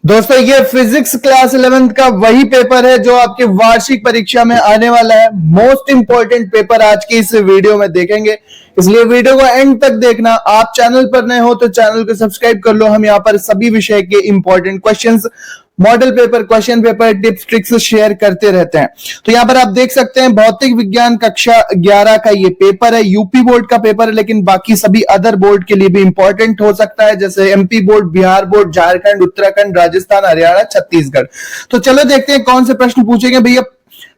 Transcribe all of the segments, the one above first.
दोस्तों ये physics class 11th का वही पेपर है जो आपके वार्षिक परीक्षा में आने वाला है। मोस्ट इंपॉर्टेंट पेपर आज की इस वीडियो में देखेंगे, इसलिए वीडियो को एंड तक देखना। आप चैनल पर नए हो तो चैनल को सब्सक्राइब कर लो। हम यहाँ पर सभी विषय के important questions, model paper, question paper, tips tricks share करते रहते हैं। तो यहाँ पर आप देख सकते हैं भौतिक विज्ञान कक्षा 11 का ये पेपर है। यूपी बोर्ड का पेपर है, लेकिन बाकी सभी अदर बोर्ड के लिए भी इंपॉर्टेंट हो सकता है, जैसे MP board, Bihar board, Jharkhand, Uttarakhand, Rajasthan, Haryana, Chhattisgarh. तो चलो देखते हैं कौन से प्रश्न पूछेंगे भैया।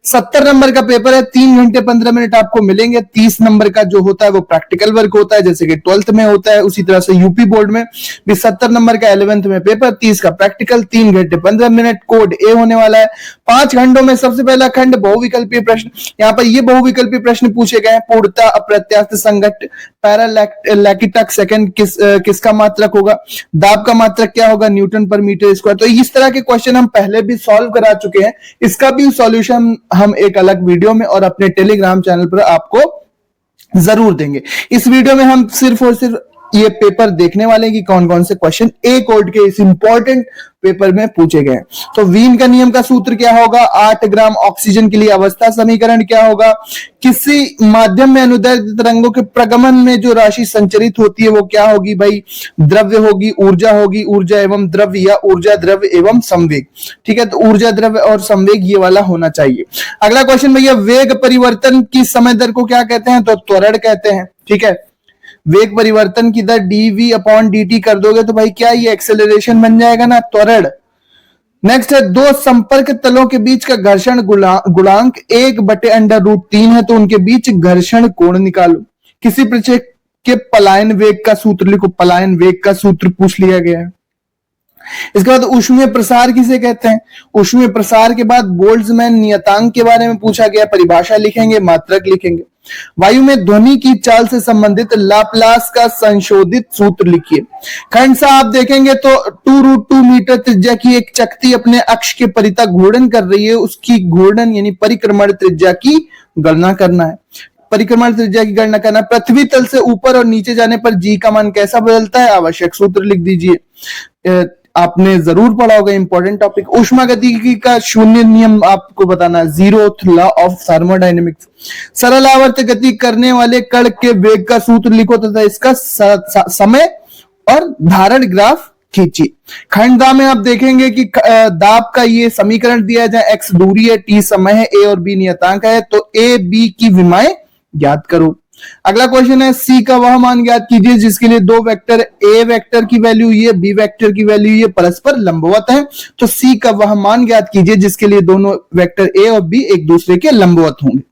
70 नंबर का पेपर है, 3 घंटे 15 मिनट आपको मिलेंगे। 30 नंबर का जो होता है वो प्रैक्टिकल वर्क होता है, जैसे कि 12th में होता है। उसी तरह से यूपी बोर्ड में भी 70 नंबर का 11th में पेपर, 30 का प्रैक्टिकल, 3 घंटे 15 मिनट। कोड ए होने वाला है। 5 खंडों में सबसे पहला खंड बहुविकल्पीय प्रश्न। यहाँ पर ये बहुविकल्पीय प्रश्न पूछे गए हैं। पूर्णता, अप्रत्यास्थ संघट्ट, पैरालैकिटक सेकंड किसका मात्रक होगा, दाब का मात्रक क्या होगा, न्यूटन पर मीटर स्क्वायर। तो इस तरह के क्वेश्चन हम पहले भी सॉल्व करा चुके हैं। इसका भी सॉल्यूशन हम एक अलग वीडियो में और अपने टेलीग्राम चैनल पर आपको जरूर देंगे। इस वीडियो में हम सिर्फ और सिर्फ ये पेपर देखने वाले हैं कि कौन कौन से क्वेश्चन ए कोड के इस इंपॉर्टेंट पेपर में पूछे गए। तो वीन का नियम का सूत्र क्या होगा, 8 ग्राम ऑक्सीजन के लिए अवस्था समीकरण क्या होगा, किसी माध्यम में अनुदैर्ध्य तरंगों के प्रगमन में जो राशि संचरित होती है वो क्या होगी भाई, द्रव्य होगी, ऊर्जा एवं द्रव्य, या ऊर्जा, द्रव्य एवं संवेग। ठीक है, तो ऊर्जा, द्रव्य और संवेग ये वाला होना चाहिए। अगला क्वेश्चन भैया, वेग परिवर्तन की समय दर को क्या कहते हैं, तो त्वरण कहते हैं। ठीक है, वेग परिवर्तन की दर dv अपॉन dt कर दोगे तो भाई क्या ये एक्सेलरेशन बन जाएगा ना, त्वरण। नेक्स्ट है, दो संपर्क तलों के बीच का घर्षण गुणांक 1/√3 है, तो उनके बीच घर्षण कोण निकालो। किसी प्रक्षेप के पलायन वेग का सूत्र लिखो, पलायन वेग का सूत्र पूछ लिया गया है। इसके बाद ऊष्मीय प्रसार किसे कहते हैं, ऊष्मीय प्रसार के बाद बोल्ट्जमैन नियतांक के बारे में पूछा गया, परिभाषा लिखेंगे, मात्रक लिखेंगे। वायु में ध्वनि की चाल से संबंधित लाप्लास का संशोधित सूत्र लिखिए। खंड सा आप देखेंगे तो 2√2 मीटर त्रिज्या की एक चकती अपने अक्ष के परितः घूर्णन कर रही है, उसकी घूर्णन यानी परिक्रमण त्रिज्या की गणना करना है। परिक्रमण त्रिज्या की गणना करना, पृथ्वी तल से ऊपर और नीचे जाने पर जी का मान कैसा बदलता है, आवश्यक सूत्र लिख दीजिए। आपने जरूर पढ़ा होगा, इंपॉर्टेंट टॉपिक। ऊष्मागतिकी का शून्य नियम आपको बताना, जीरोथ लॉ ऑफ थर्मोडायनेमिक्स। सरल आवर्त गति करने वाले कण के वेग का सूत्र लिखो तथा इसका समय और धारण ग्राफ खींचिए। खंड दा में आप देखेंगे कि दाब का ये समीकरण दिया जाए, x दूरी है, t समय है, a और b नियतांक है, तो a b की विमाएं ज्ञात करो। अगला क्वेश्चन है, सी का वह मान ज्ञात कीजिए जिसके लिए दो वेक्टर, ए वेक्टर की वैल्यू ये, बी वेक्टर की वैल्यू ये परस्पर लंबवत है। तो सी का वह मान ज्ञात कीजिए जिसके लिए दोनों वेक्टर ए और बी एक दूसरे के लंबवत होंगे।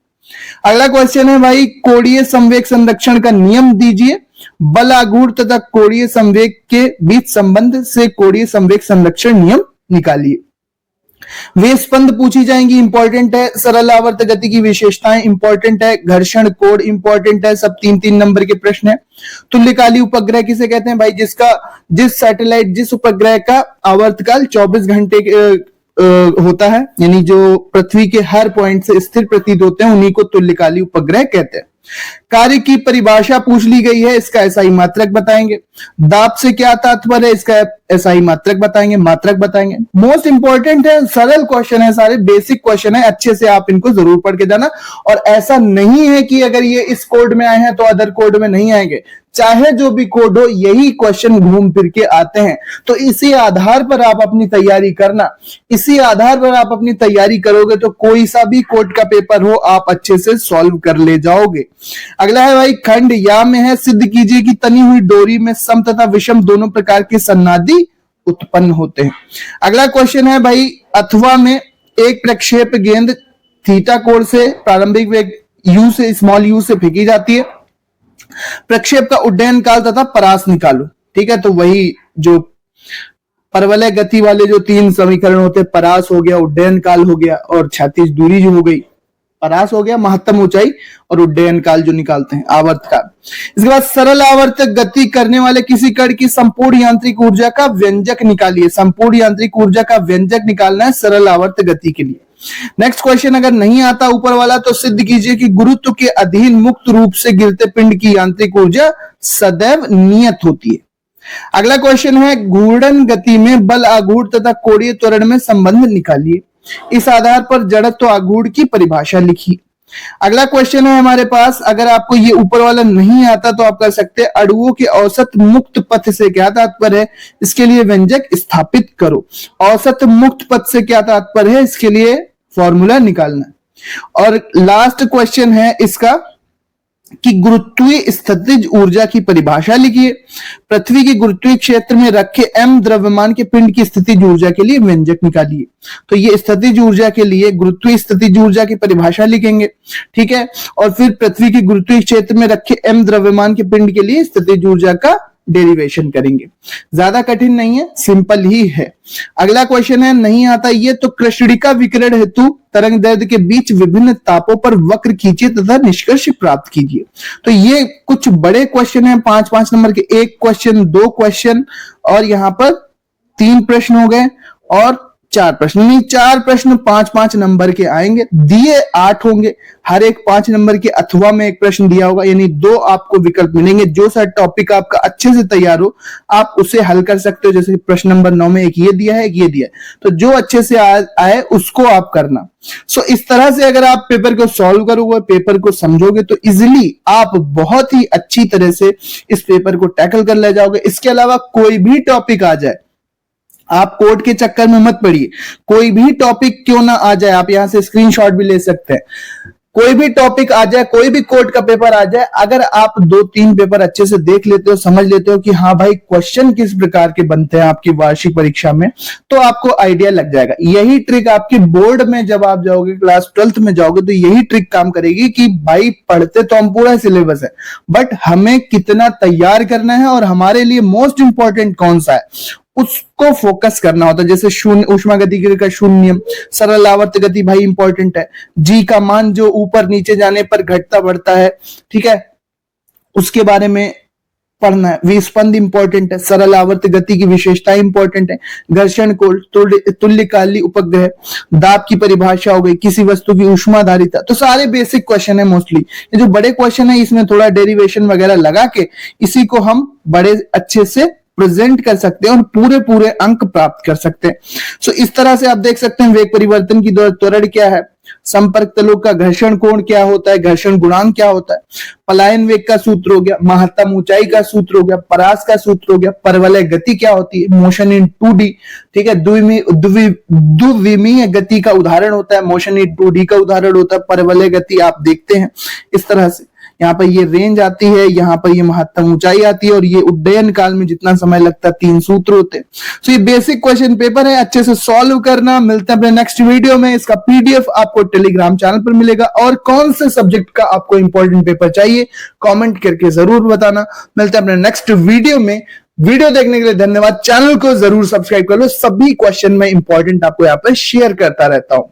अगला क्वेश्चन है भाई, कोणीय संवेग संरक्षण का नियम दीजिए। बल आघूर्ण तथा कोणीय संवेग के बीच संबंध से कोणीय संवेग संरक्षण नियम निकालिए। वे स्पंद पूछी जाएंगी, इंपॉर्टेंट है। सरल आवर्त गति की विशेषताएं इंपॉर्टेंट है। घर्षण कोण इंपॉर्टेंट है। सब 3-3 नंबर के प्रश्न है। तुल्यकालिक उपग्रह किसे कहते हैं भाई, जिस सैटेलाइट, जिस उपग्रह का आवर्तकाल 24 घंटे होता है, यानी जो पृथ्वी के हर पॉइंट से स्थिर प्रतीत होते हैं, उन्हीं को तुल्यकालिक उपग्रह कहते हैं। कार्य की परिभाषा पूछ ली गई है, इसका एसआई मात्रक बताएंगे। दाब से क्या तात्पर्य है, इसका एसआई मात्रक बताएंगे, मात्रक बताएंगे। मोस्ट इंपॉर्टेंट है, सरल क्वेश्चन है, सारे बेसिक क्वेश्चन है, अच्छे से आप इनको जरूर पढ़ के जाना। और ऐसा नहीं है कि अगर ये इस कोड में आए हैं तो अदर कोड में नहीं आएंगे, चाहे जो भी कोड हो, यही क्वेश्चन घूम फिर के आते हैं। तो इसी आधार पर आप अपनी तैयारी करना, इसी आधार पर आप अपनी तैयारी करोगे तो कोई सा भी कोड का पेपर हो आप अच्छे से सॉल्व कर ले जाओगे। अगला है भाई, खंड या में है, सिद्ध कीजिए कि तनी हुई डोरी में सम तथा विषम दोनों प्रकार के सन्नादि उत्पन्न होते हैं। अगला क्वेश्चन है भाई, अथवा में एक प्रक्षेप गेंद थीटा कोण से प्रारंभिक वेग u से, स्मॉल u से फेंकी जाती है। प्रक्षेप का उड्डयन काल तथा परास निकालो। ठीक है, तो वही जो परवलय गति वाले जो 3 समीकरण होते हैं, परास हो गया, उड्डयन काल हो गया और क्षैतिज दूरी जो हो गई, परास हो गया महत्तम ऊंचाई, और उड्डयन काल जो निकालते हैं आवर्त काल। इसके बाद सरल आवर्त गति करने वाले किसी कण की संपूर्ण यांत्रिक ऊर्जा का व्यंजक निकालिए। संपूर्ण यांत्रिक ऊर्जा का व्यंजक निकालना है सरल आवर्त गति के लिए। नेक्स्ट क्वेश्चन अगर नहीं आता ऊपर वाला तो सिद्ध कीजिए कि गुरुत्व के अधीन मुक्त रूप से गिरते पिंड की यांत्रिक ऊर्जा सदैव नियत होती है। अगला क्वेश्चन है, घूर्णन गति में बल आघूर्ण तथा कोणीय त्वरण में संबंध निकालिए। इस आधार पर जड़त्व आघूर्ण की परिभाषा लिखिए। अगला क्वेश्चन है हमारे पास, अगर आपको ये ऊपर वाला नहीं आता तो आप कर सकते हैं, अणुओं के औसत मुक्त पथ से क्या तात्पर्य है, इसके लिए व्यंजक स्थापित करो। औसत मुक्त पथ से क्या तात्पर्य है, इसके लिए फॉर्मूला निकालना है। और लास्ट क्वेश्चन है इसका कि गुरुत्वीय स्थितिज ऊर्जा की परिभाषा लिखिए। पृथ्वी के गुरुत्वीय क्षेत्र में रखे m द्रव्यमान के पिंड की स्थितिज ऊर्जा के लिए व्यंजक निकालिए। तो ये स्थितिज ऊर्जा के लिए गुरुत्वीय स्थितिज ऊर्जा की परिभाषा लिखेंगे, ठीक है। और फिर पृथ्वी के गुरुत्वीय क्षेत्र में रखे m द्रव्यमान के पिंड के लिए स्थितिज ऊर्जा का डेरिवेशन करेंगे। ज्यादा कठिन नहीं है, सिंपल ही है। अगला क्वेश्चन है, नहीं आता ये तो कृष्णिका विकिरण हेतु तरंग दैर्ध्य के बीच विभिन्न तापों पर वक्र खींचिए तथा निष्कर्ष प्राप्त कीजिए। तो ये कुछ बड़े क्वेश्चन हैं, 5-5 नंबर के, एक क्वेश्चन, 2 क्वेश्चन और यहां पर 3 प्रश्न हो गए और 4 प्रश्न, नहीं 4 प्रश्न 5-5 नंबर के आएंगे, दिए 8 होंगे, हर एक 5 नंबर के अथवा में एक प्रश्न दिया होगा, यानी 2 आपको विकल्प मिलेंगे। जो सा टॉपिक आपका अच्छे से तैयार हो आप उसे हल कर सकते हो। जैसे प्रश्न नंबर 9 में एक ये दिया है, एक ये दिया है, तो जो अच्छे से आए उसको आप करना। सो इस तरह से अगर आप पेपर को सॉल्व करोगे, पेपर को समझोगे तो इजिली आप बहुत ही अच्छी तरह से इस पेपर को टैकल कर ले जाओगे। इसके अलावा कोई भी टॉपिक आ जाए, आप कोड के चक्कर में मत पड़िए, कोई भी टॉपिक क्यों ना आ जाए, आप यहां से स्क्रीनशॉट भी ले सकते हैं। कोई भी टॉपिक आ जाए, कोई भी कोड का पेपर आ जाए, अगर आप 2-3 पेपर अच्छे से देख लेते हो, समझ लेते हो कि हाँ भाई क्वेश्चन किस प्रकार के बनते हैं आपकी वार्षिक परीक्षा में, तो आपको आइडिया लग जाएगा। यही ट्रिक आपके बोर्ड में जब आप जाओगे, क्लास 12th में जाओगे, तो यही ट्रिक काम करेगी कि भाई पढ़ते तो हम पूरा सिलेबस है, बट हमें कितना तैयार करना है और हमारे लिए मोस्ट इंपॉर्टेंट कौन सा है उसको फोकस करना होता है। जैसे शून्य, ऊष्मागतिकी का शून्य, सरल आवर्त गति भाई इंपॉर्टेंट है, जी का मान जो ऊपर नीचे जाने पर घटता बढ़ता है, ठीक है, उसके बारे में पढ़ना है। विस्पंद इंपॉर्टेंट है, सरल आवर्त गति की विशेषता इंपॉर्टेंट है, घर्षण कोण, तुल्यकालिक उपग्रह, दाब की परिभाषा हो गई, किसी वस्तु की ऊष्माधारिता, तो सारे बेसिक क्वेश्चन है मोस्टली। ये जो बड़े क्वेश्चन है इसमें थोड़ा डेरिवेशन वगैरह लगा के इसी को हम बड़े अच्छे से प्रेजेंट कर सकते हैं और पूरे पूरे अंक प्राप्त कर सकते हैं। सो इस तरह से आप देख सकते हैं वेग परिवर्तन की त्वरण क्या है, संपर्क तलों का घर्षण कोण क्या होता है, घर्षण गुणांक क्या होता है, पलायन वेग का सूत्र हो गया, महत्तम ऊंचाई का सूत्र हो गया, परास का सूत्र हो गया, परवलय गति क्या होती है, मोशन इन 2D, ठीक है, द्विविमीय गति का उदाहरण होता है, मोशन इन 2D का उदाहरण होता है परवलय गति। आप देखते हैं इस तरह से यहाँ पर ये रेंज आती है, यहाँ पर ये महत्तम ऊंचाई आती है और ये उड्डयन काल में जितना समय लगता है 3 सूत्र होते हैं। सो ये बेसिक क्वेश्चन पेपर है, अच्छे से सॉल्व करना। मिलते हैं अपने नेक्स्ट वीडियो में, इसका पीडीएफ आपको टेलीग्राम चैनल पर मिलेगा। और कौन से सब्जेक्ट का आपको इंपॉर्टेंट पेपर चाहिए कमेंट करके जरूर बताना। मिलते हैं अपने नेक्स्ट वीडियो में। वीडियो देखने के लिए धन्यवाद। चैनल को जरूर सब्सक्राइब कर लो, सभी क्वेश्चन में इंपॉर्टेंट आपको यहाँ पर शेयर करता रहता हूं।